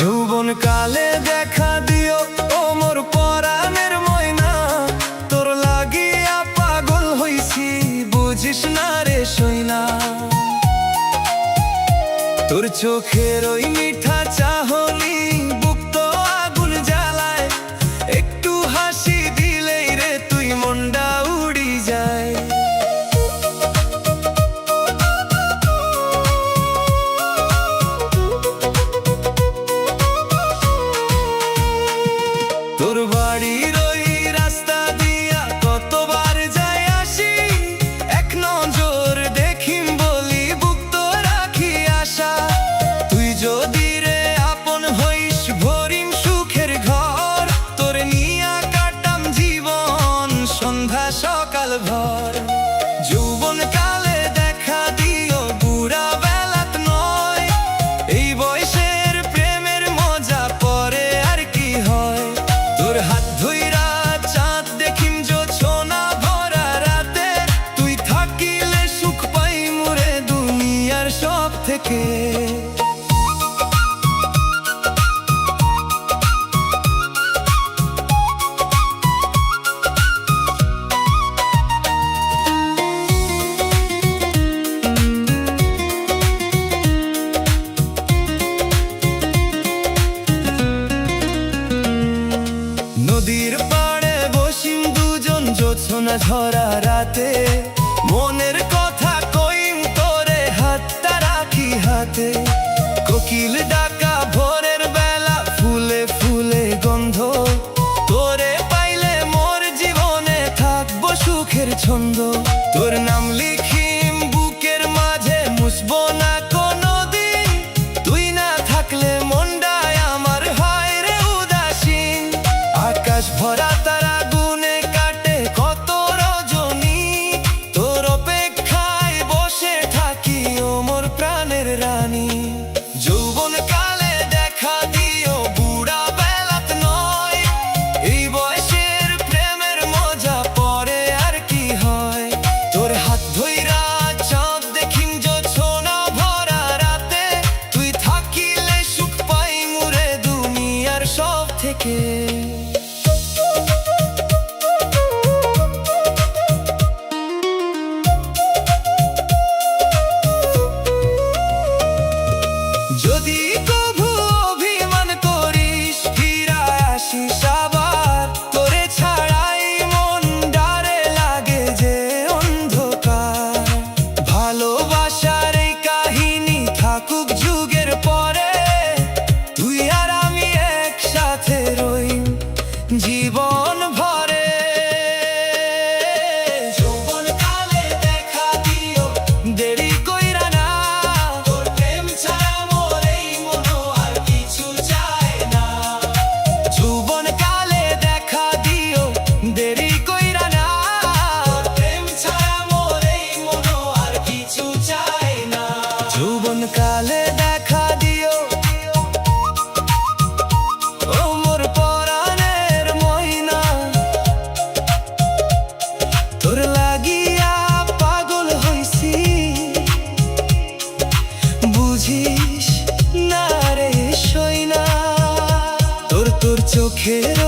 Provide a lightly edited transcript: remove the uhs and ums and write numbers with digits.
যৌবন কালে দেখা দিও ও মোর পরাণের ময়না, তোর লাগিয়া পাগল হইছি বুঝিস না রে সইনা। তোর চোখের ওই মিঠা চাহনি বুক তো আগুন জ্বালায়, একটু হাসি দিলেই রে তুই মনটা উড়ি যায়। তোর বাড়ির ওই রাস্তা দিয়া কতবার যাই আসি, এক নজর দেখিম বলি বুক তো রাখি আশা। তুই যদি রে আপন হইস ভরিম সুখের ঘর, তোর নিয়া কাটাম জীবন সন্ধ্যা সকাল ভর। যৌবন কালে দেখা দিও বুড়া বেলাত নয়, এই বয়সের প্রেমের মজা পরে আর কি হয়। তোর হাত ধইরা চাঁদ দেখিম জোছনা ভরা রাতে, তুই থাকিলে সুখ পাই মোরে দুনিয়ার সব থেকে। নদীর পাড়ে বসিম দুজন জোছনা ঝরা রাতে, মনের কথা কইম তোরে হাতটা রাখি হাতে। কোকিল ডাকা ভোরের বেলা ফুলে ফুলে গন্ধ, তোরে পাইলে মোর জীবনে থাকবো সুখের ছন্দ। তোর নাম লিখিম বুকের মাঝে মুছবো না কোনো দিন, তুই না থাকলে মনটায় আমার হয় রে উদাসীন। আকাশ ভরা তারা গুনে কাটে কত রজনী, তোর অপেক্ষায় বসে থাকি ও মোর প্রাণের রানী। যৌবন কালে দেখা দিও বুড়া বেলাত নয়, এই বয়সের প্রেমের মজা পরে আর কি হয়। তোর হাত ধইরা চাঁদ দেখিম জোছনা ভরা রাতে, তুই থাকিলে সুখ পাই মোরে দুনিয়ার সব থেকে। যদি কভু অভিমান করিস ফিরা আসিস আবার, তোরে ছাড়াই মন ডারে লাগে যে অন্ধকার। ভালোবাসার এই কাহিনী থাকুক যুগের পরে, তুই আর আমি একসাথে রইম জীবন ভরে। যৌবন কালে দেখা দিও দেরি কইরা না, তোর প্রেম ছাড়া মোর এই মনও আর কিছু চায় না। যৌবন কালে দেখা দিও দেরি কইরা না, তোর প্রেম ছাড়া মোর এই মনও আর কিছু চায় না। যৌবন কালে দেখা দিও ও মোর পরাণের ময়না, তোর লাগিয়া পাগল হইছি বুঝিস না রে সইনা। তোর চোখের